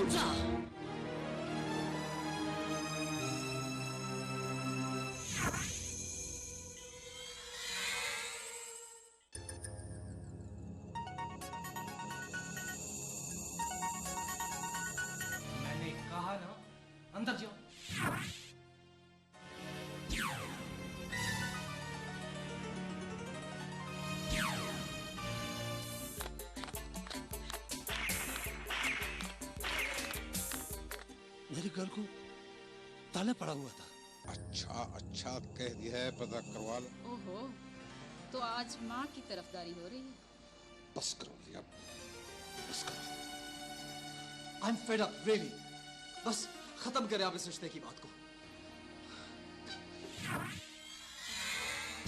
जा। मैंने कहा ना, अंदर जाओ। मेरे घर को ताला पड़ा हुआ था। अच्छा कह दिया है, पता करवा लो। ओहो, तो आज माँ की तरफदारी हो रही है। बस करो लिया, बस करो। I'm fed up, really. बस खत्म करें आप इस रिश्ते की बात को।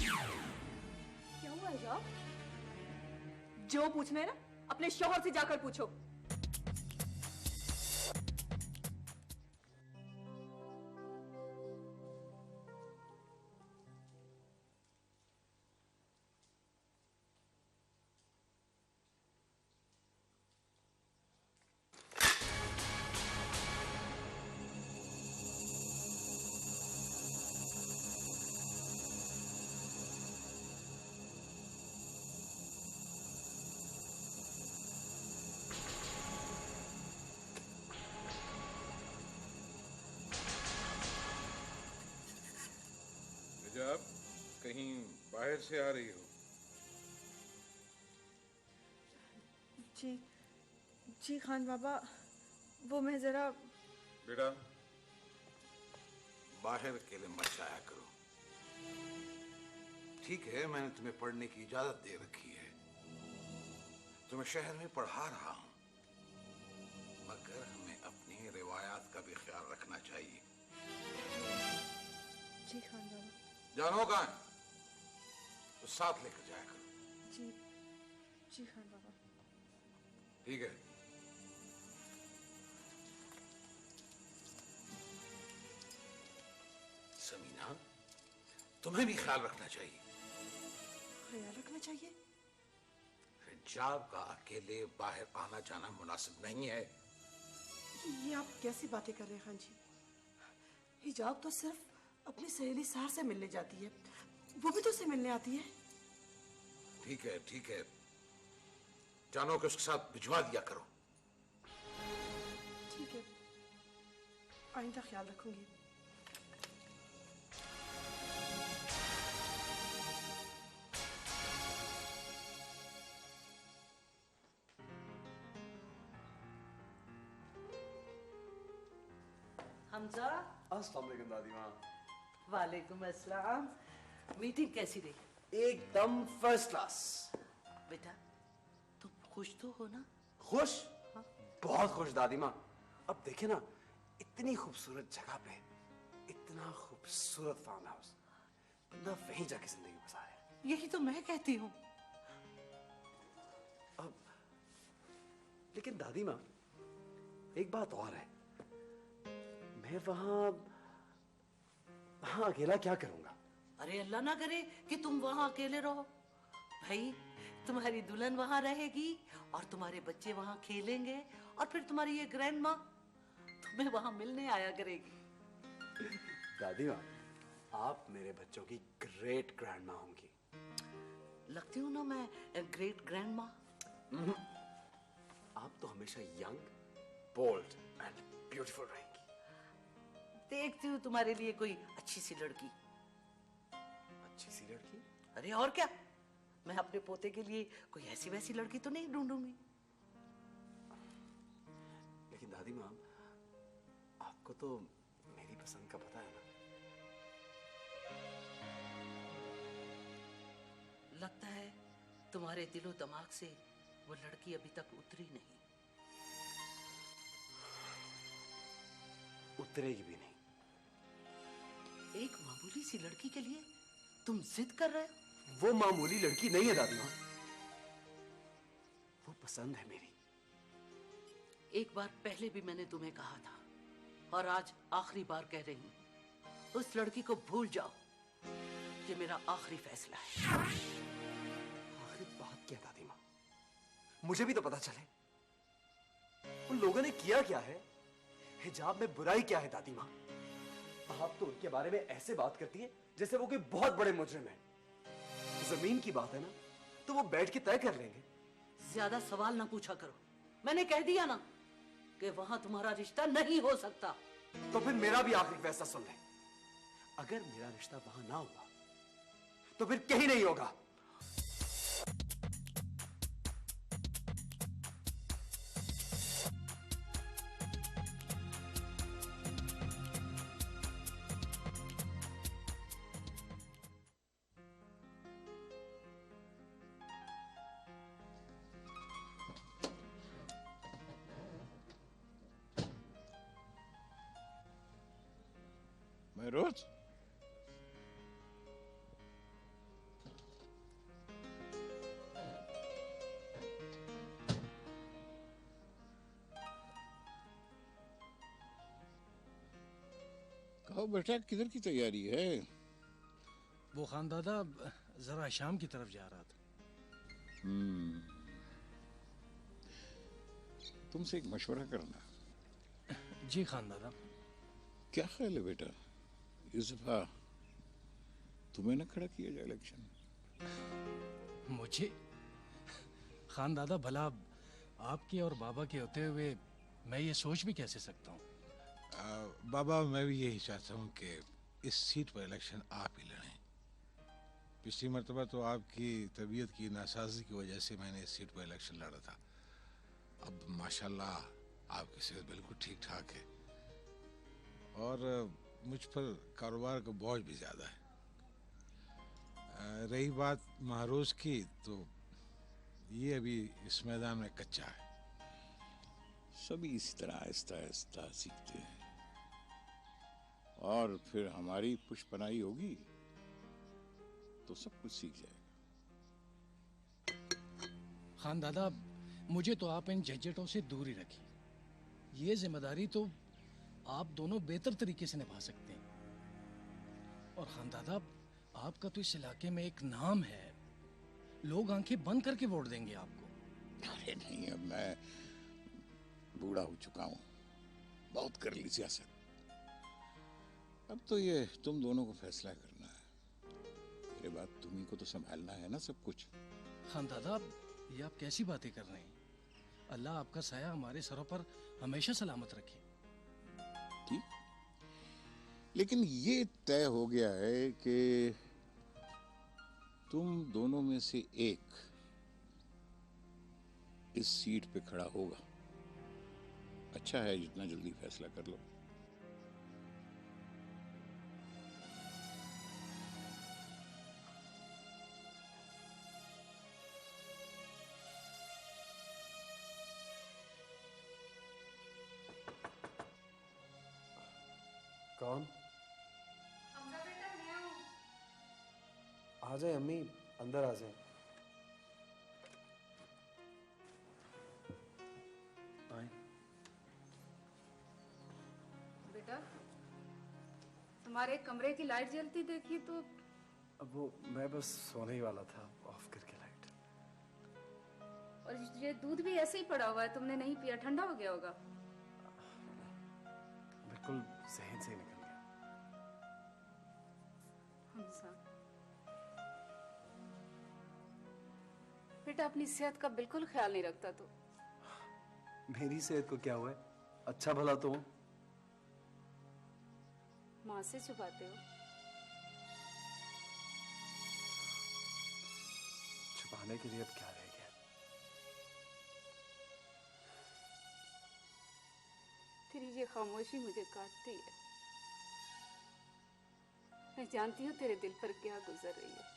क्या हुआ है? जो पूछना है ना, अपने शौहर से जाकर पूछो। जब कहीं बाहर से आ रही हो? जी खान बाबा, वो मैं जरा। बेटा, बाहर अकेले मत जाया करो। ठीक है, मैंने तुम्हें पढ़ने की इजाजत दे रखी है, तुम्हें शहर में पढ़ा रहा हूं, मगर हमें अपनी रिवायात का भी ख्याल रखना चाहिए। जी खान बाबा। जानो कहां है? तो साथ लेकर जाया करो। जी खान बाबा। ठीक है। समीना, तुम्हें भी ख्याल रखना चाहिए। ख्याल रखना चाहिए? हिजाब का अकेले बाहर आना जाना मुनासिब नहीं है। ये आप कैसी बातें कर रहे हैं खान जी? हिजाब तो सिर्फ अपनी सहेली सार से मिलने जाती है, वो भी तो उसे मिलने आती है। ठीक है, जानो कि उसके साथ भिजवा दिया करो। ठीक है, आइंदा ख्याल रखूंगी। हमजा। अस्सलाम वालेकुम दादी माँ। वालेकुम अस्सलाम। मीटिंग कैसी रही? एकदम फर्स्ट क्लास। बेटा, तुम खुश तो हो ना? खुश? हाँ? बहुत खुश दादी माँ। अब देखे ना, इतनी खूबसूरत जगह पे इतना खूबसूरत फार्म हाउस, बंदा वहीं जाके जिंदगी बसा है। यही तो मैं कहती हूँ। अब लेकिन दादी माँ, एक बात और है, मैं वहां अकेला क्या करूंगा? अरे अल्लाह ना करे कि तुम वहां अकेले रहो। भाई, तुम्हारी दुल्हन वहां रहेगी और तुम्हारे बच्चे वहां खेलेंगे, और फिर तुम्हारी ये ग्रैंड माँ तुम्हें वहां मिलने आया करेगी। दादी माँ, आप मेरे बच्चों की ग्रेट ग्रैंड माँ होंगी। लगती हूँ ना मैं ग्रेट ग्रैंड माँ? आप तो हमेशा यंग, बोल्ड एंड ब्यूटीफुल रहेंगी। देखती हूँ तुम्हारे लिए कोई अच्छी सी लड़की। अच्छी सी लड़की? अरे और क्या, मैं अपने पोते के लिए कोई ऐसी वैसी लड़की तो नहीं ढूंढूंगी। लेकिन दादी माँ, आपको तो मेरी पसंद का पता है ना। लगता है तुम्हारे दिलो दिमाग से वो लड़की अभी तक उतरी नहीं। उतरेगी भी नहीं। एक मामूली सी लड़की के लिए तुम जिद कर रहे हो? वो मामूली लड़की नहीं है दादी माँ, वो पसंद है मेरी। एक बार पहले भी मैंने तुम्हें कहा था, और आज आखिरी बार कह रही हूं, उस लड़की को भूल जाओ। ये मेरा आखिरी फैसला है। आखिरी बात क्या दादी माँ? मुझे भी तो पता चले। उन लोगों ने किया क्या है? हिजाब में बुराई क्या है दादी माँ? आप तो उनके बारे में ऐसे बात करती हैं जैसे वो कोई बहुत बड़े मुजरिम है। जमीन की बात है ना, तो वो बैठ के तय कर लेंगे। ज्यादा सवाल ना पूछा करो। मैंने कह दिया ना कि वहां तुम्हारा रिश्ता नहीं हो सकता। तो फिर मेरा भी आखिरी फैसला सुन ले। अगर मेरा रिश्ता वहां ना हुआ तो फिर कहीं नहीं होगा। महरोज, कहो बेटा, किधर की तैयारी है? वो खानदादा जरा शाम की तरफ जा रहा था। तुमसे एक मशवरा करना। जी खानदादा। क्या ख्याल है बेटा, इस दफा तुम्हें ना खड़ा किया जाए इलेक्शन? मुझे? खानदादा, भला आपके और बाबा के होते हुए मैं ये सोच भी कैसे सकता हूँ? बाबा, मैं भी यही चाहता हूँ कि इस सीट पर इलेक्शन आप ही लड़ें। पिछली मरतबा तो आपकी तबीयत की नासाजी की वजह से मैंने इस सीट पर इलेक्शन लड़ा था। अब माशाल्लाह आपकी सेहत बिल्कुल ठीक ठाक है और मुझ पर कारोबार का बोझ भी ज़्यादा है। रही बात महारोज की, तो ये अभी इस मैदान में कच्चा है। सभी इसी तरह आहिस्ता आहिस्ता सीखते हैं और फिर हमारी पुष्पनाई होगी तो सब कुछ सीख जाएगा। खानदादा, मुझे तो आप इन झंझटों से दूर ही रखिए। ये जिम्मेदारी तो आप दोनों बेहतर तरीके से निभा सकते हैं। और खानदादा, आपका तो इस इलाके में एक नाम है, लोग आंखें बंद करके वोट देंगे आपको। अरे नहीं, अब मैं बूढ़ा हो चुका हूँ, बहुत कर ली सियासत। अब तो ये तुम दोनों को फैसला करना है। मेरे बाद तुम्ही को तो संभालना है ना सब कुछ। खानदादा, ये आप कैसी बातें कर रहे हैं? अल्लाह आपका साया हमारे सरों पर हमेशा सलामत रखे। ठीक, लेकिन ये तय हो गया है कि तुम दोनों में से एक इस सीट पे खड़ा होगा। अच्छा है, जितना जल्दी फैसला कर लो। कौन? आ जाए अम्मी, अंदर आ जाए। आए। बेटा, तुम्हारे कमरे की लाइट जलती देखी तो। अब वो मैं बस सोने ही वाला था, ऑफ करके लाइट। और ये दूध भी ऐसे ही पड़ा हुआ है, तुमने नहीं पिया, ठंडा हो गया होगा। बिल्कुल जहन से निकल गया। हमसा, बेटा अपनी सेहत का बिल्कुल ख्याल नहीं रखता तो। मेरी सेहत को क्या हुआ है? अच्छा भला तो हूं। माँ से छुपाते हो? छुपाने के लिए अब क्या रह गया? तेरी ये खामोशी मुझे काटती है। मैं जानती हूँ तेरे दिल पर क्या गुजर रही है।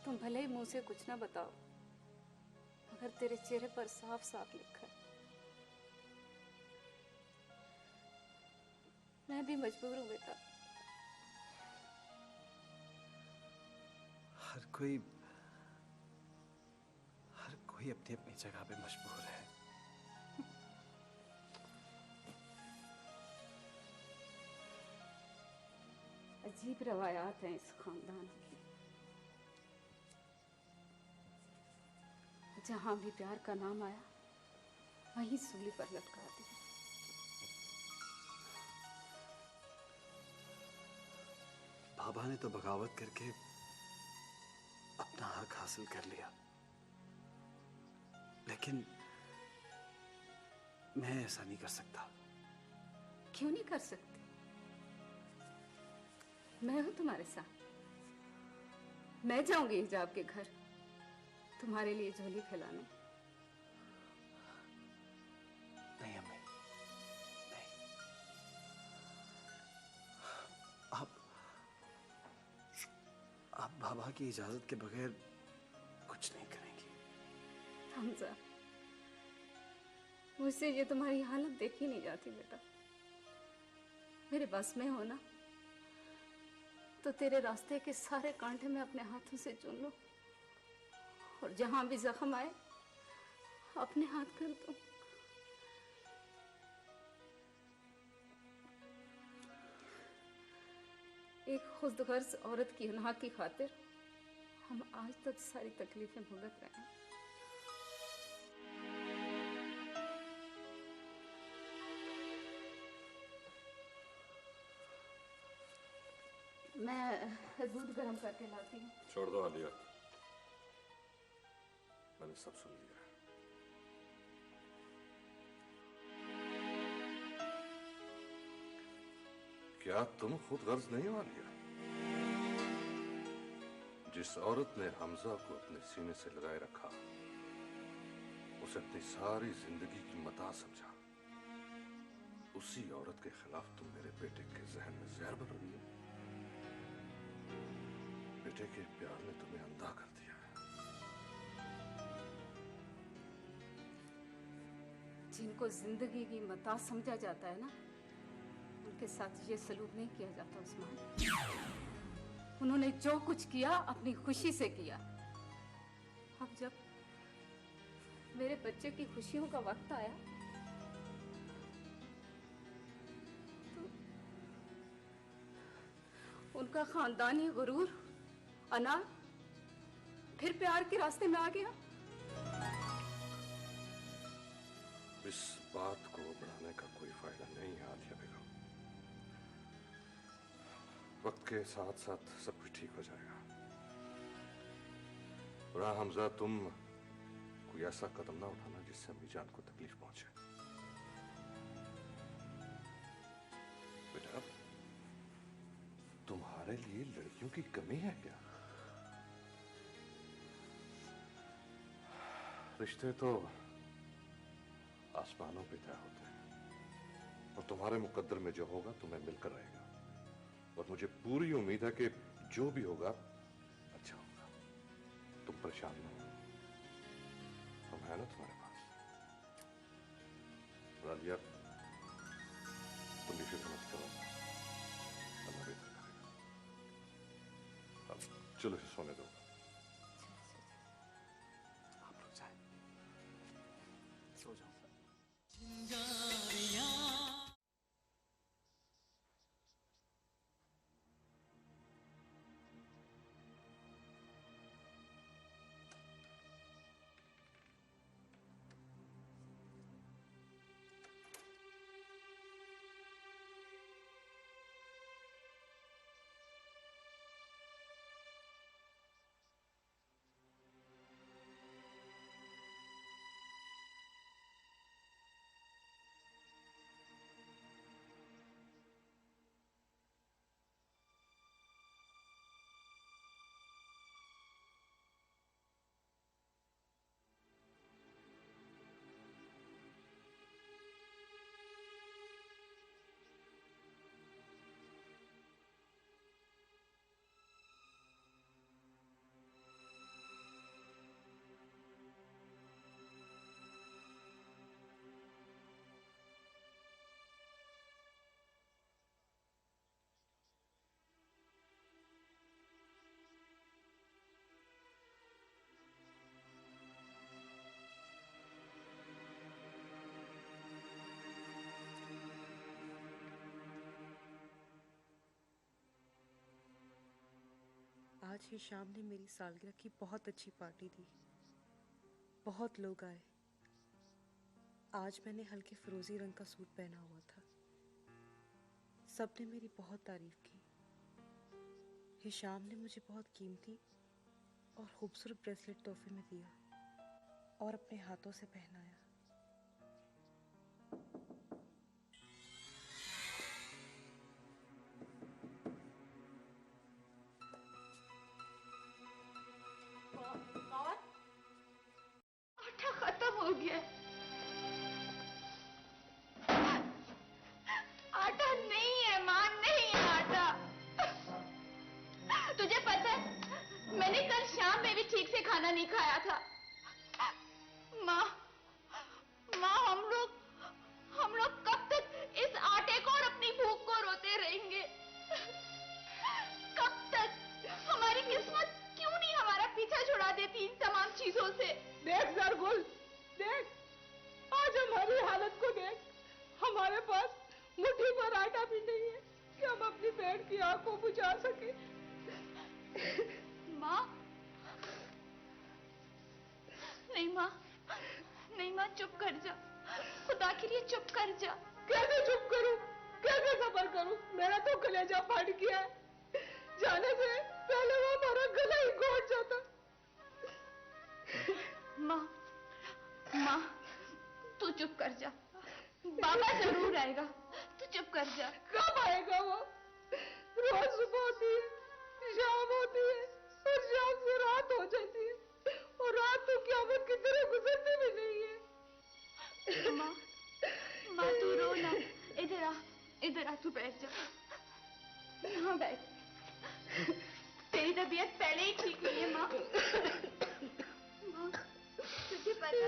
तुम भले ही मुंह से कुछ ना बताओ, मगर तेरे चेहरे पर साफ साफ लिखा है। मैं भी मजबूर हूँ बेटा। हर कोई अपनी अपनी जगह पे मजबूर है। अजीब रवायात हैं इस खानदान की। जहां भी प्यार का नाम आया, वहीं सूली पर लटका दिया। बाबा ने तो बगावत करके अपना हक हासिल कर लिया, लेकिन मैं ऐसा नहीं कर सकता। क्यों नहीं कर सकते? मैं हूं तुम्हारे साथ। मैं जाऊंगी हिजाब के घर तुम्हारे लिए झोली फैलाने। नहीं अम्मी, नहीं। आप बाबा की इजाजत के बगैर कुछ नहीं करेंगी। हमजा, मुझसे ये तुम्हारी हालत देखी नहीं जाती बेटा। मेरे बस में हो ना तो तेरे रास्ते के सारे कांटे मैं अपने हाथों से चुन लूं और जहां भी जख्म आए अपने हाथ कर दूं। एक खुदगर्ज औरत की अनाह की खातिर हम आज तक सारी तकलीफें भुगत रहे हैं। मैं दूध गर्म करके लाती हूँ। छोड़ दो आलिया, मैंने सब सुन लिया। क्या तुम खुद गर्ज नहीं हो आलिया? जिस औरत ने हमजा को अपने सीने से लगाए रखा, उसे अपनी सारी जिंदगी की मता समझा, उसी औरत के खिलाफ तुम मेरे बेटे के जहन में जहर भर रही हो। बेटे के प्यार ने तुम्हें अंधा कर दिया है। जिनको जिंदगी की मता समझा जाता है ना, उनके साथ ये सलूक नहीं किया जाता उस्मान। उन्होंने जो कुछ किया अपनी खुशी से किया। अब जब मेरे बच्चे की खुशियों का वक्त आया तो उनका खानदानी गुरूर अना फिर प्यार के रास्ते में आ गया। इस बात को बढ़ाने का कोई फायदा नहीं है आलिया बेगम। वक्त के साथ साथ सब कुछ ठीक हो जाएगा। और हाँ हमजा, तुम कोई ऐसा कदम ना उठाना जिससे अम्मी जान को तकलीफ पहुंचे। बेटा, तुम्हारे लिए लड़कियों की कमी है क्या? रिश्ते तो आसमानों पे तय होते हैं और तुम्हारे मुकद्दर में जो होगा तुम्हें मिलकर रहेगा। और मुझे पूरी उम्मीद है कि जो भी होगा अच्छा होगा। तुम परेशान ना हो, हम है ना तुम्हारे पास। रालिया, तुम भी फिक्र मत करो, अल्लाह बेहतर करेगा। अब चलो इसे सोने दो। आप लोग जाए, सो जाओ। आज ही शाम ने मेरी सालगिरह की बहुत अच्छी पार्टी दी। बहुत लोग आए। आज मैंने हल्के फिरोजी रंग का सूट पहना हुआ था। सबने मेरी बहुत तारीफ की। हिशाम ने मुझे बहुत कीमती और खूबसूरत ब्रेसलेट तोहफे में दिया और अपने हाथों से पहनाया। आटा खत्म हो गया। आटा नहीं है माँ, नहीं है आटा। तुझे पता है मैंने कल शाम में भी ठीक से खाना नहीं खाया था। माँ माँ हम लोग कब तक इस आटे को और अपनी भूख को रोते रहेंगे? कब तक? हमारी किस्मत क्यों नहीं हमारा पीछा छुड़ा देती इन तमाम चीजों से? देख ज़रगुल, देख आज हमारी हालत को देख। हमारे पास मुट्ठी भर आटा भी नहीं है कि हम अपनी बहन की आंख को बुझा सके। माँ नहीं माँ चुप कर जा। खुदा के लिए चुप कर जा। कैसे चुप करूं, कैसे सब्र करूं? मेरा तो कलेजा फट गया है। जाने से पहले वो हमारा गला ही घोट जाता। माँ तू चुप कर जा। बाबा जरूर आएगा, तू चुप कर जा। कब आएगा वो? रोज सुबह होती है, शाम होती है और शाम से रात हो जाती है और रात तो क़यामत की तरह गुजरती भी नहीं है। माँ तू रो ना। इधर आ तू बैठ जा। यहाँ बैठ। तेरी तबीयत पहले ही ठीक नहीं है माँ। तुझे पता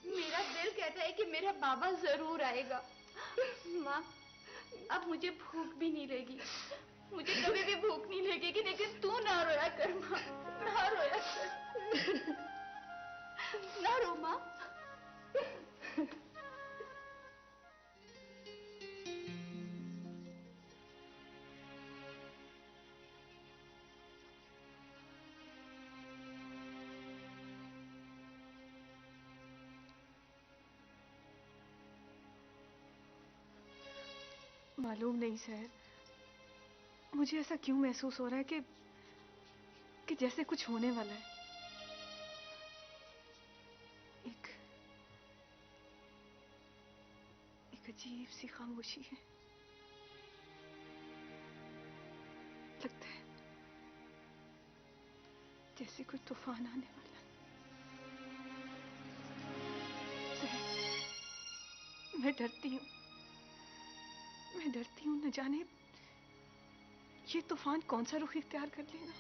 मेरा दिल कहता है कि मेरा बाबा जरूर आएगा। माँ अब मुझे भूख भी नहीं लगी। मुझे कभी भी भूख नहीं लगेगी, लेकिन तू ना रोया कर माँ, ना रोया कर। ना रो माँ। मालूम नहीं सहर, मुझे ऐसा क्यों महसूस हो रहा है कि जैसे कुछ होने वाला है। एक अजीब सी खामोशी है। लगता है जैसे कोई तूफान आने वाला है। सहर, मैं डरती हूँ, न जाने ये तूफान कौन सा रुख इख्तियार कर लेगा।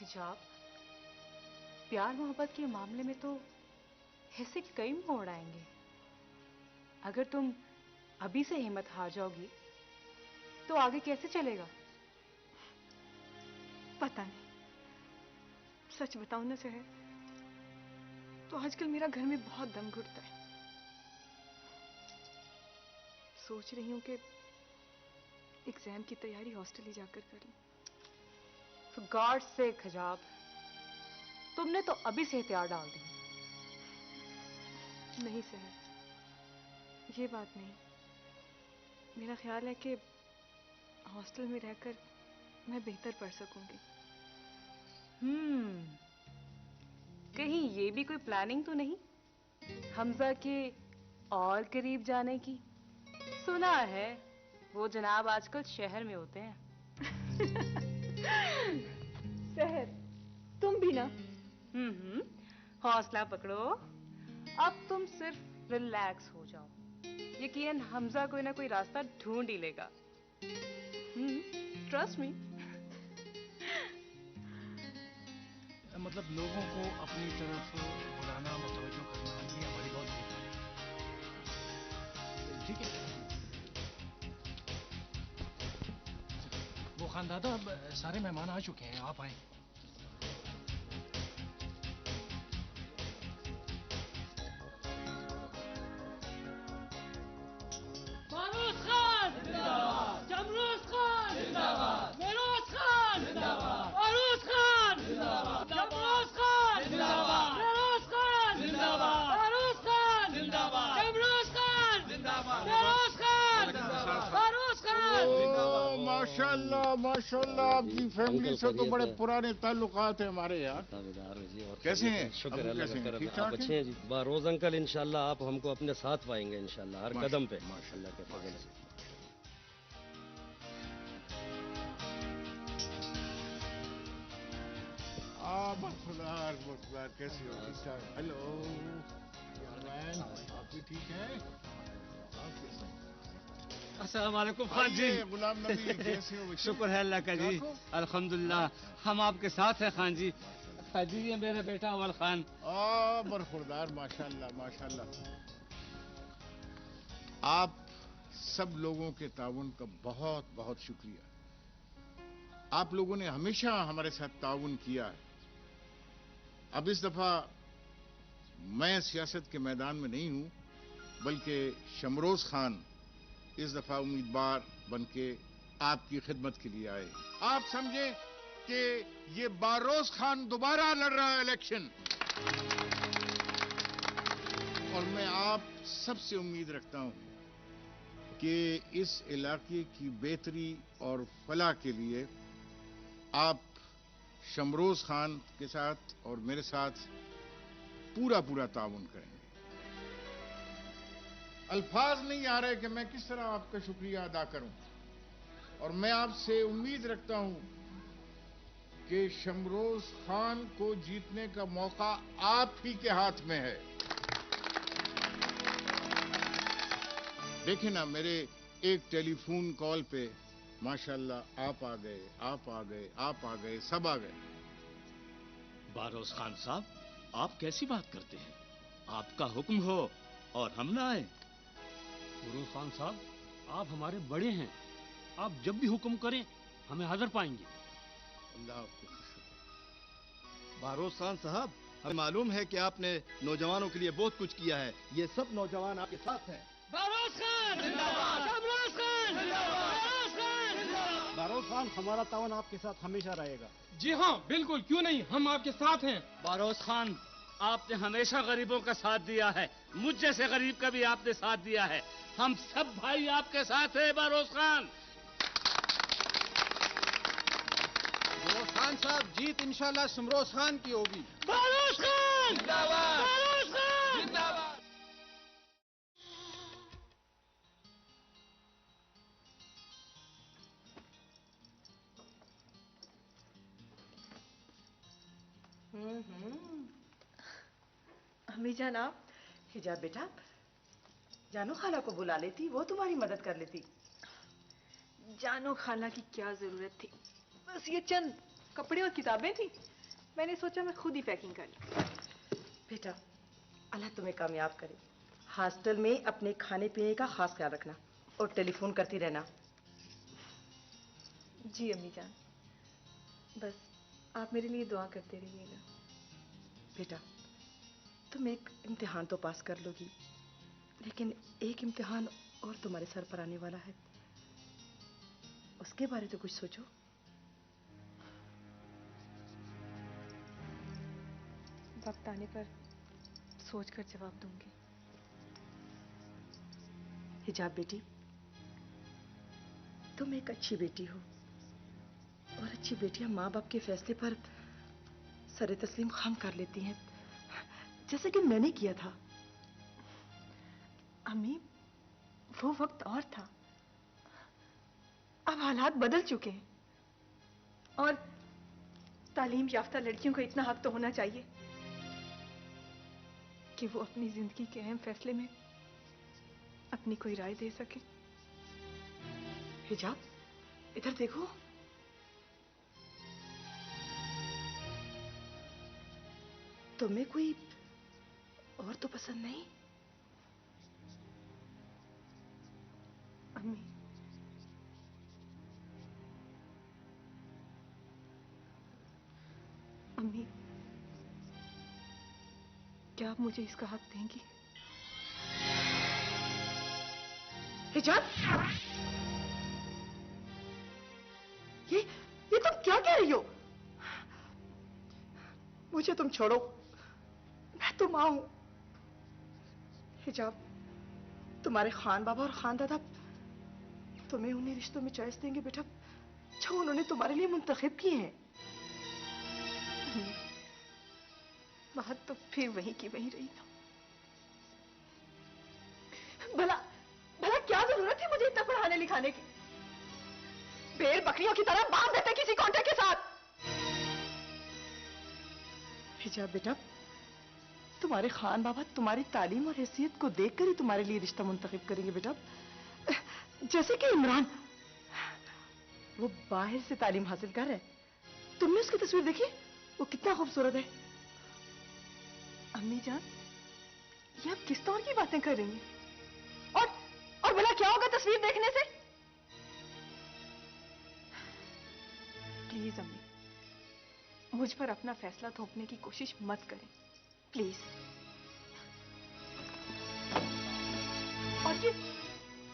हिजाब, प्यार मोहब्बत के मामले में तो ऐसे कई मोड़ आएंगे। अगर तुम अभी से हिम्मत हार जाओगी तो आगे कैसे चलेगा? पता नहीं। सच बताऊं ना सहर, तो आजकल मेरा घर में बहुत दम घुटता है। सोच रही हूँ कि एग्जाम की तैयारी हॉस्टल ही जाकर कर लूं। For God's sake हिजाब, तुमने तो अभी से हथियार डाल दी। नहीं सहर, ये बात नहीं। मेरा ख्याल है कि हॉस्टल में रहकर मैं बेहतर पढ़ सकूंगी। कहीं ये भी कोई प्लानिंग तो नहीं हमजा के और करीब जाने की? सुना है वो जनाब आजकल शहर में होते हैं। सहर, तुम भी ना। हौसला पकड़ो। अब तुम सिर्फ रिलैक्स हो जाओ। यकीनन हमजा कोई ना कोई रास्ता ढूंढ ही लेगा। Trust me. मतलब लोगों को अपनी तरफ बुलाना, मुतवज्जो करना, ये हमारी बहुत बड़ी बात है। ठीक है। वो खानदादा, अब सारे मेहमान आ चुके हैं, आप आए। माशाल्लाह माशाल्लाह, आपकी फैमिली से तो बड़े पुराने ताल्लुकात हैं हमारे यार। कैसे हैं? शुक्र अबू है अल्लाह कैसे का हैं? करम ठीक है। ठाक आप अच्छे हैं जी? रोज अंकल इंशाल्लाह आप हमको अपने साथ पाएंगे इंशाल्लाह हर कदम पे माशाल्लाह के फजल से। बरखुदार कैसे हो? ठीक ठाक। हेलो आप भी ठीक हैं? आप कैसे हैं? अस्सलाम वालेकुम खान जी। गुलाम नबी कैसे हो? शुक्र है अल्लाह का जी, अल्हम्दुलिल्लाह हम आपके साथ हैं खान जी। खान जी ये मेरा बेटा अवल खान। बरखुरदार माशाल्लाह माशाल्लाह। आप सब लोगों के ताउन का बहुत बहुत शुक्रिया। आप लोगों ने हमेशा हमारे साथ ताउन किया है। अब इस दफा मैं सियासत के मैदान में नहीं हूं, बल्कि शमरोज खान इस दफा उम्मीदवार बनके आपकी खिदमत के लिए आए। आप समझे कि ये बारोज खान दोबारा लड़ रहा है इलेक्शन, और मैं आप सबसे उम्मीद रखता हूं कि इस इलाके की बेहतरी और फलाह के लिए आप शमरोज खान के साथ और मेरे साथ पूरा पूरा ताउन करेंगे। अल्फाज नहीं आ रहे कि मैं किस तरह आपका शुक्रिया अदा करूं, और मैं आपसे उम्मीद रखता हूं कि शमरोज खान को जीतने का मौका आप ही के हाथ में है। देखें ना, मेरे एक टेलीफोन कॉल पे माशाल्लाह आप आ गए, आप आ गए, आप आ गए, सब आ गए। बारोज खान साहब, आप कैसी बात करते हैं? आपका हुक्म हो और हम ना आए? गुरु खान साहब, आप हमारे बड़े हैं, आप जब भी हुक्म करें हमें हाजिर पाएंगे। अल्लाह आपको खुश रखे। बारोज खान साहब, हमें मालूम है कि आपने नौजवानों के लिए बहुत कुछ किया है। ये सब नौजवान आपके साथ हैं। बारोज खान जिंदाबाद, शमरोज खान जिंदाबाद, बारोज खान जिंदाबाद। बारोज खान, हमारा तावन आपके साथ हमेशा रहेगा। जी हाँ, बिल्कुल, क्यों नहीं, हम आपके साथ हैं। बारोज खान, आपने हमेशा गरीबों का साथ दिया है, मुझ जैसे गरीब का भी आपने साथ दिया है। हम सब भाई आपके साथ हैं बारोज खान। बारोज खान साहब, जीत इंशाल्लाह शमरोज खान की होगी। बारोज खान जिंदाबाद, बारोज खान जिंदाबाद। अम्मी जान, आप हिजाब बेटा, जानो खाला को बुला लेती, वो तुम्हारी मदद कर लेती। जानो खाला की क्या जरूरत थी, बस ये चंद कपड़े और किताबें थी। मैंने सोचा मैं खुद ही पैकिंग कर लूं। बेटा, अल्लाह तुम्हें कामयाब करे। हॉस्टल में अपने खाने पीने का खास ख्याल रखना और टेलीफोन करती रहना। जी अम्मी जान, बस आप मेरे लिए दुआ करते रहिएगा। बेटा, तुम एक इम्तिहान तो पास कर लोगी, लेकिन एक इम्तिहान और तुम्हारे सर पर आने वाला है, उसके बारे तो कुछ सोचो। वक्त आने पर सोचकर जवाब दूंगी। हिजाब बेटी, तुम एक अच्छी बेटी हो, और अच्छी बेटियां माँ बाप के फैसले पर सरे तस्लीम खम कर लेती हैं, जैसे कि मैंने किया था। अम्मी, वो वक्त और था, अब हालात बदल चुके हैं, और तालीम याफ्ता लड़कियों को इतना हक तो होना चाहिए कि वो अपनी जिंदगी के अहम फैसले में अपनी कोई राय दे सके। हिजाब, इधर देखो। तुम्हें कोई और तो पसंद नहीं? अम्मी, अम्मी, क्या आप मुझे इसका हक देंगी? हिजाब, ये तुम क्या कह रही हो? मुझे तुम छोड़ो, मैं तो मां हूं। हिजाब, तुम्हारे खान बाबा और खान दादा तुम्हें उन्हीं रिश्तों में चॉइस देंगे बेटा जो उन्होंने तुम्हारे लिए मुंतखब किए हैं। बात तो फिर वहीं की वहीं रही ना। भला भला क्या जरूरत है मुझे इतना पढ़ाने लिखाने की? भेड़ बकरियों की तरह बांध देते किसी कॉन्ट्रैक्ट के साथ। हिजाब बेटा, तुम्हारे खान बाबा तुम्हारी तालीम और हैसियत को देखकर ही तुम्हारे लिए रिश्ता मुंतखब करेंगे बेटा। जैसे कि इमरान, वो बाहर से तालीम हासिल कर रहा है, तुमने उसकी तस्वीर देखी? वो कितना खूबसूरत है। अम्मी जान, ये आप किस तौर की बातें कर रही हैं? और भला क्या होगा तस्वीर देखने से? प्लीज अम्मी, मुझ पर अपना फैसला थोपने की कोशिश मत करें, प्लीज। और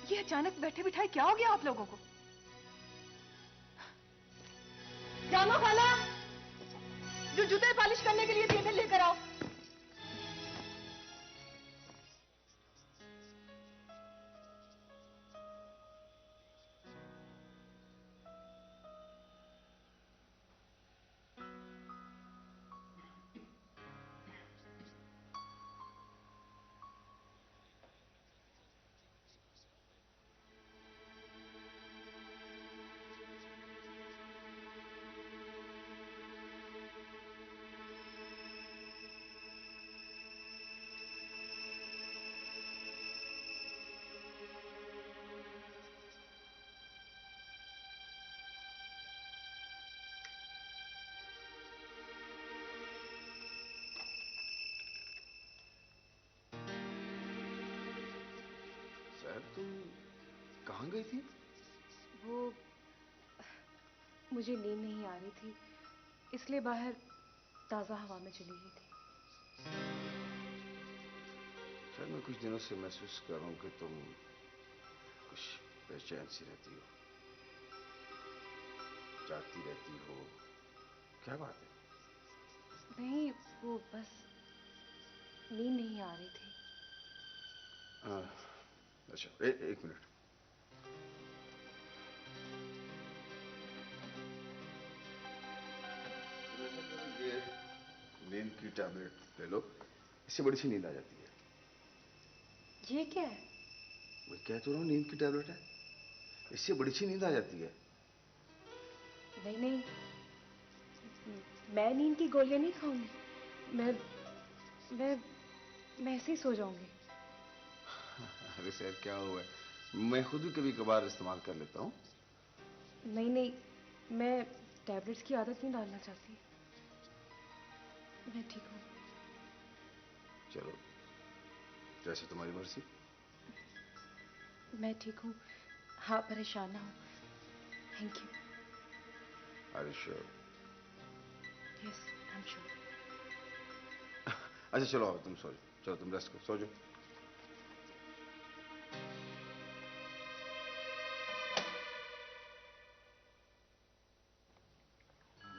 ये अचानक बैठे बिठाए क्या हो गया आप लोगों को? जानो खाला, जो जूते पॉलिश करने के लिए दिए थे लेकर आओ। तुम कहाँ गई थी? वो मुझे नींद नहीं आ रही थी, इसलिए बाहर ताज़ा हवा में चली गई थी। शायद मैं कुछ दिनों से महसूस कर रहा हूँ कि तुम कुछ बेचैन सी रहती हो, जागती रहती हो। क्या बात है? नहीं, वो बस नींद नहीं आ रही थी। अच्छा, एक मिनट। ये नींद की टैबलेट ले लो, इससे बड़ी सी नींद आ जाती है। ये क्या है? मैं कह तो रहा हूँ नींद की टैबलेट है, इससे बड़ी सी नींद आ जाती है। नहीं नहीं, मैं नींद की गोलियां नहीं खाऊंगी। मैं ऐसे ही सो जाऊंगी। अरे सर, क्या हुआ है? मैं खुद भी कभी कभार इस्तेमाल कर लेता हूँ। नहीं नहीं, मैं टैबलेट्स की आदत नहीं डालना चाहती। मैं ठीक हूँ। चलो, जैसे तुम्हारी मर्जी। मैं ठीक हूँ, हाँ परेशान ना हो। Thank you. Are you sure? Yes, I'm sure. अच्छा चलो, तुम सो जाओ। चलो तुम रेस्ट करो, सो जाओ।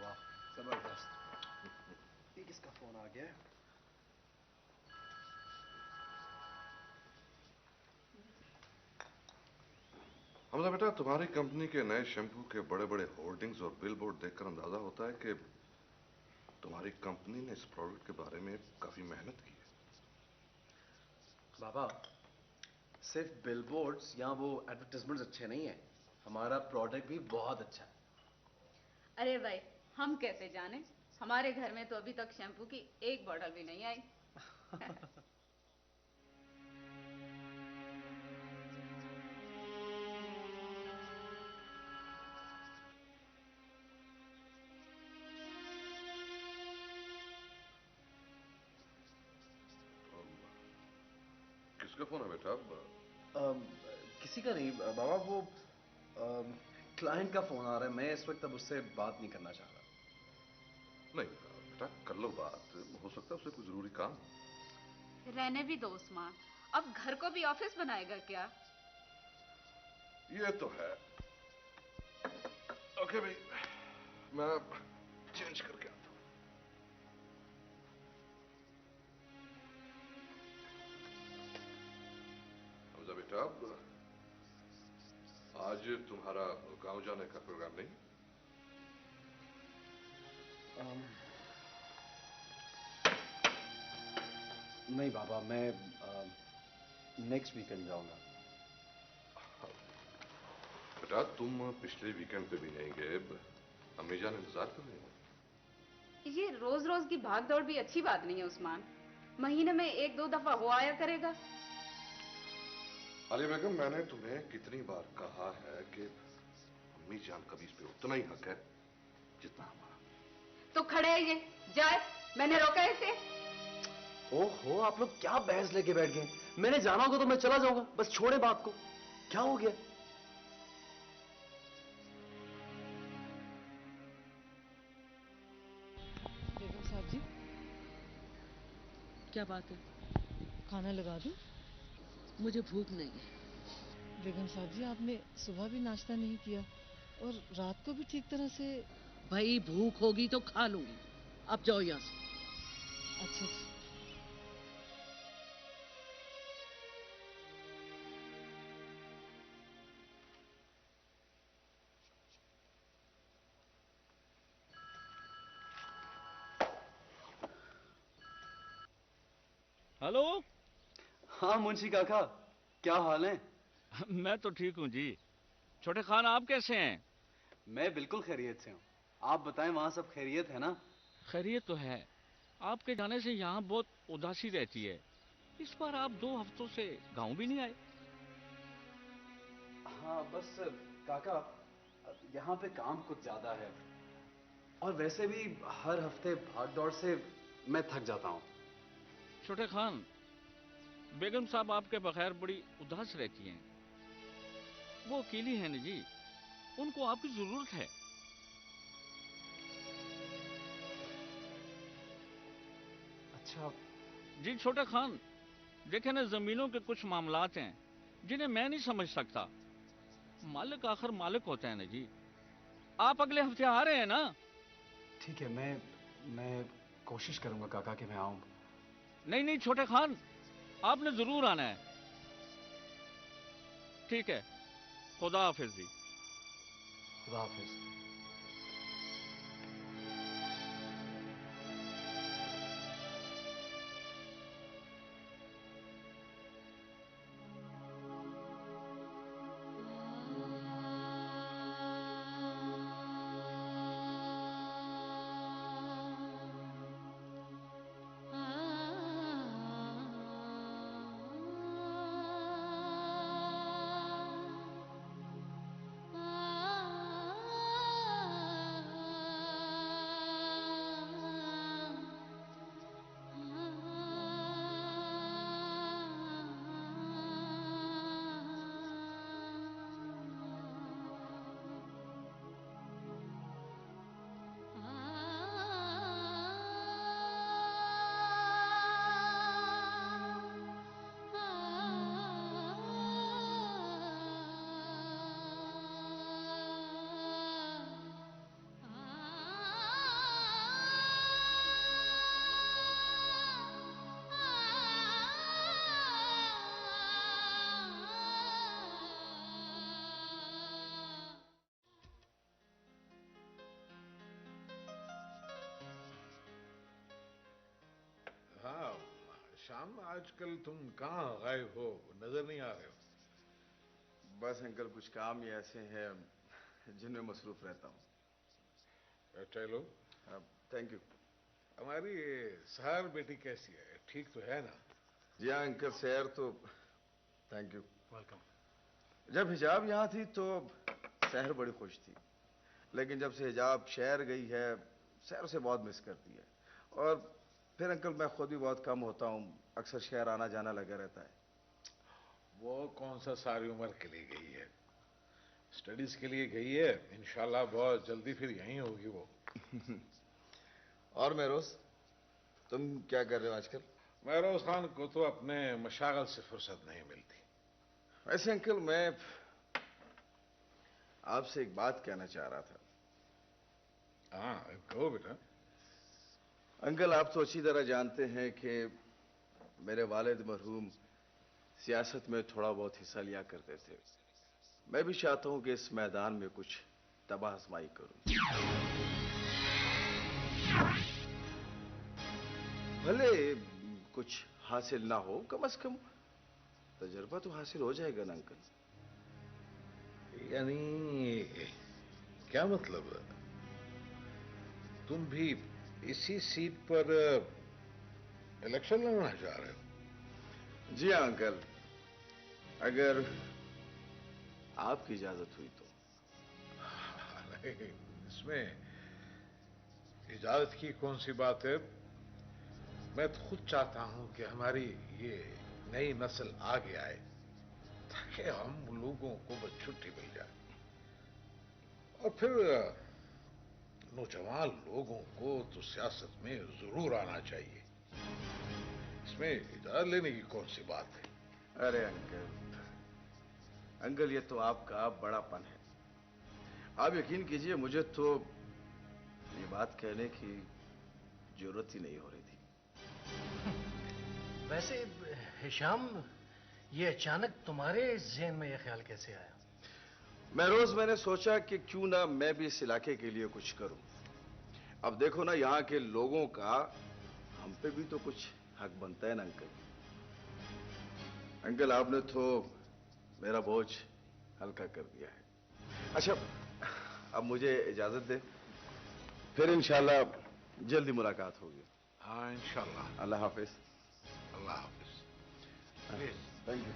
वाह, जबरदस्त। ये किसका फोन आ गया? हमजा बेटा, तुम्हारी कंपनी के नए शैम्पू के बड़े बड़े होर्डिंग्स और बिल बोर्ड देखकर अंदाजा होता है कि तुम्हारी कंपनी ने इस प्रोडक्ट के बारे में काफी मेहनत की है। बाबा, सिर्फ बिलबोर्ड्स या वो एडवर्टाइजमेंट्स अच्छे नहीं है, हमारा प्रोडक्ट भी बहुत अच्छा है। अरे भाई, हम कैसे जाने? हमारे घर में तो अभी तक शैम्पू की एक बॉटल भी नहीं आई। किसका फोन है बेटा? किसी का नहीं बाबा, वो क्लाइंट का फोन आ रहा है। मैं इस वक्त अब उससे बात नहीं करना चाह रहा। नहीं बेटा, कर लो बात, हो सकता है उसे कोई जरूरी काम हो। रहने भी दो उस्मान, अब घर को भी ऑफिस बनाएगा क्या? ये तो है। ओके भाई, मैं चेंज करके आता हूँ। हमजा बेटा, आज तुम्हारा गांव जाने का प्रोग्राम नहीं? नहीं बाबा, मैं नेक्स्ट वीकेंड जाऊंगा। बेटा तुम पिछले वीकेंड पे भी नहीं गए, अम्मी जान इंतजार कर रही हैं। ये रोज रोज की भाग दौड़ भी अच्छी बात नहीं है उस्मान। महीने में 1-2 दफा हो आया करेगा। अली बेगम, मैंने तुम्हें कितनी बार कहा है कि अम्मी जान का भी इस पे उतना ही हक है जितना हमारा। तो खड़े है ये, जाए, मैंने रोका है इसे। ओहो, आप लोग क्या बहस लेके बैठ गए? मैंने जाना होगा तो मैं चला जाऊंगा, बस छोड़े बात को। क्या हो गया? बेगम साहब जी, क्या बात है? खाना लगा दूं? मुझे भूख नहीं है। बेगम साहब जी, आपने सुबह भी नाश्ता नहीं किया और रात को भी ठीक तरह से। भाई भूख होगी तो खा लूंगी, अब जाओ यहाँ से। अच्छा अच्छा। हेलो। हाँ मुंशी काका, क्या हाल है? मैं तो ठीक हूँ जी। छोटे खान, आप कैसे हैं? मैं बिल्कुल खैरियत से हूँ। आप बताएं, वहाँ सब खैरियत है ना? खैरियत तो है। आपके जाने से यहाँ बहुत उदासी रहती है। इस बार आप 2 हफ्तों से गांव भी नहीं आए। हाँ बस काका, यहाँ पे काम कुछ ज्यादा है और वैसे भी हर हफ्ते भाग दौड़ से मैं थक जाता हूँ। छोटे खान, बेगम साहब आपके बगैर बड़ी उदास रहती हैं। वो अकेली हैं ना जी, उनको आपकी जरूरत है। अच्छा जी छोटे खान, देखे ना, जमीनों के कुछ मामलात हैं जिन्हें मैं नहीं समझ सकता। मालिक आखिर मालिक होता है ना जी। आप अगले हफ्ते आ रहे हैं ना? ठीक है, मैं कोशिश करूंगा काका कि मैं आऊं। नहीं नहीं छोटे खान, आपने जरूर आना है। ठीक है, खुदा हाफिज जी। खुदा हाफिज। हाँ शाम, आजकल तुम कहाँ गायब हो, नजर नहीं आ रहे हो। बस अंकल, कुछ काम ही ऐसे हैं जिनमें मसरूफ रहता हूँ। चलो। Thank you. हमारी सहर बेटी कैसी है, ठीक तो है ना? जी हाँ अंकल, सहर तो। Thank you. वेलकम। जब हिजाब यहाँ थी तो सहर बड़ी खुश थी, लेकिन जब से हिजाब शहर गई है, शहर उसे बहुत मिस करती है। और फिर अंकल, मैं खुद भी बहुत कम होता हूँ, अक्सर शहर आना जाना लगा रहता है। वो कौन सा सारी उम्र के लिए गई है, स्टडीज के लिए गई है। इंशाल्लाह बहुत जल्दी फिर यहीं होगी वो। और महरोज, तुम क्या कर रहे हो आजकल? महरोज खान को तो अपने मशागल से फुर्सत नहीं मिलती। वैसे अंकल, मैं आपसे एक बात कहना चाह रहा था। हाँ कहो बेटा। अंकल, आप तो अच्छी तरह जानते हैं कि मेरे वालिद मरहूम सियासत में थोड़ा बहुत हिस्सा लिया करते थे। मैं भी चाहता हूं कि इस मैदान में कुछ तबाह आजमाई करूं। भले कुछ हासिल ना हो, कम से कम तजुर्बा तो हासिल हो जाएगा ना अंकल। यानी क्या मतलब? तुम भी इसी सीट पर इलेक्शन लड़ना चाह रहे हो? जी हाँ अंकल, अगर आपकी इजाजत हुई तो। नहीं, इसमें इजाजत की कौन सी बात है। मैं तो खुद चाहता हूं कि हमारी ये नई नस्ल आगे आए ताकि हम लोगों को बस छुट्टी मिल जाए, और फिर नौजवान लोगों को तो सियासत में जरूर आना चाहिए। इसमें इजाजत लेने की कौन सी बात है? अरे अंकल ये तो आपका बड़ापन है। आप यकीन कीजिए, मुझे तो ये बात कहने की जरूरत ही नहीं हो रही थी। वैसे हिशाम, ये अचानक तुम्हारे ज़हन में ये ख्याल कैसे आया? मैंने सोचा कि क्यों ना मैं भी इस इलाके के लिए कुछ करूं। अब देखो ना, यहाँ के लोगों का हम पे भी तो कुछ हक बनता है ना अंकल। अंकल आपने तो मेरा बोझ हल्का कर दिया है। अच्छा, अब मुझे इजाजत दे, फिर इंशाल्लाह जल्दी मुलाकात होगी। हाँ इंशाल्लाह। अल्लाह हाफिज। अल्लाह हाफिज। Thank you.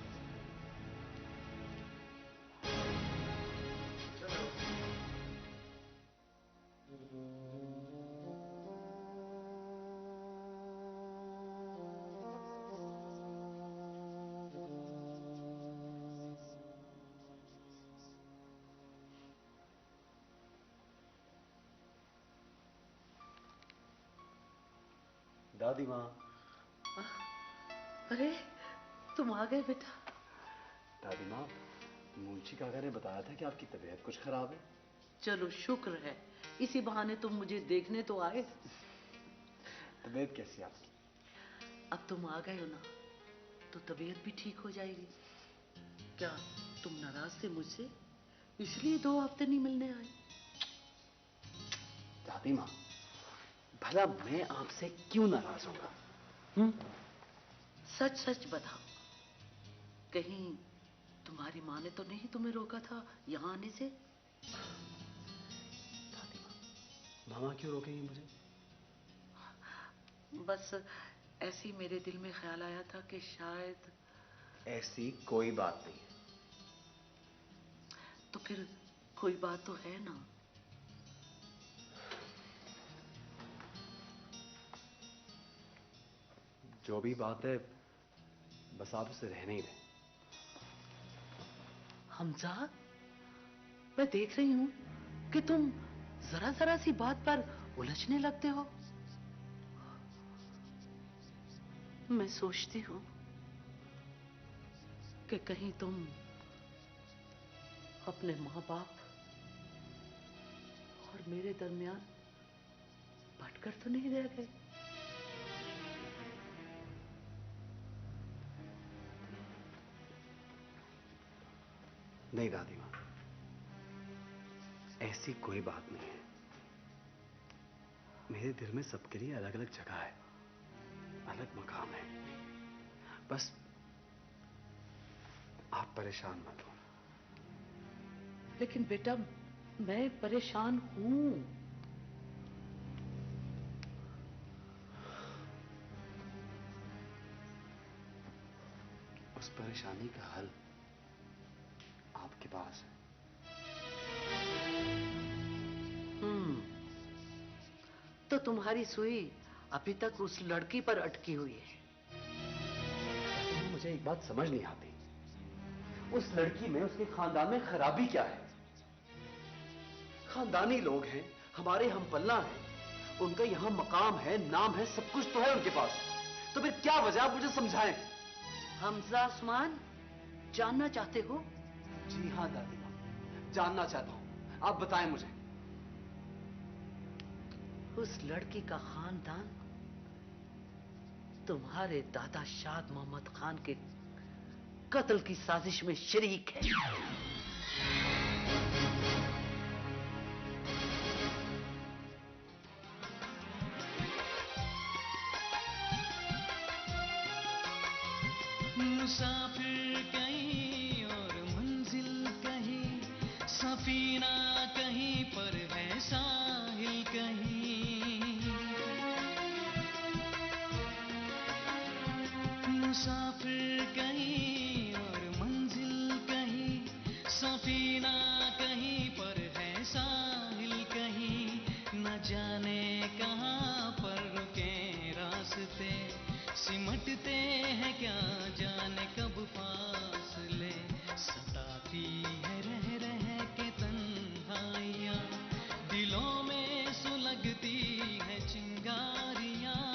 दादी माँ। अरे तुम आ गए बेटा। दादी माँ, मुंशी काका ने बताया था कि आपकी तबीयत कुछ खराब है। चलो शुक्र है, इसी बहाने तुम मुझे देखने तो आए। तबीयत कैसी है आपकी? अब तुम आ गए हो ना, तो तबीयत भी ठीक हो जाएगी। क्या तुम नाराज थे मुझसे, इसलिए 2 हफ्ते नहीं मिलने आए? दादी माँ, भला मैं आपसे क्यों नाराज होगा? सच सच बताओ, कहीं तुम्हारी माँ ने तो नहीं तुम्हें रोका था यहाँ आने से? दादी माँ, मामा क्यों रोकेंगी मुझे? बस ऐसे ही मेरे दिल में ख्याल आया था कि शायद। ऐसी कोई बात नहीं है। तो फिर कोई बात तो है ना? जो भी बात है, बस आप उसे रहने ही दें। हमजा, मैं देख रही हूं कि तुम जरा जरा सी बात पर उलझने लगते हो। मैं सोचती हूं कि कहीं तुम अपने माँ बाप और मेरे दरमियान भटकर तो नहीं रह गए? नहीं दादी माँ, ऐसी कोई बात नहीं है। मेरे दिल में सबके लिए अलग अलग जगह है, अलग मकाम है। बस आप परेशान मत हो। लेकिन बेटा, मैं परेशान हूं। उस परेशानी का हल आपके पास है। तो तुम्हारी सुई अभी तक उस लड़की पर अटकी हुई है। मुझे एक बात समझ नहीं आती, उस लड़की में, उसके खानदान में खराबी क्या है? खानदानी लोग हैं, हमारे हम पल्ला हैं, उनका यहां मकाम है, नाम है, सब कुछ तो है उनके पास। तो फिर क्या वजह, आप मुझे समझाएं। हमजा उस्मान, जानना चाहते हो? जी हाँ दादी माँ, जानना चाहता हूं, आप बताएं मुझे। उस लड़की का खानदान तुम्हारे दादा शाद मोहम्मद खान के कत्ल की साजिश में शरीक है। मुसाफिर कहीं और मंजिल कहीं, सफीना कहीं पर है साहिल कहीं। मुसाफिर कहीं और मंजिल कहीं, सफीना कहीं पर है साहिल कहीं। न जाने कहाँ पर रुके रास्ते, सिमटते हैं क्या जाने कब फासले। सताती है रह के तन्हाइयाँ, दिलों में सुलगती है चिंगारियाँ।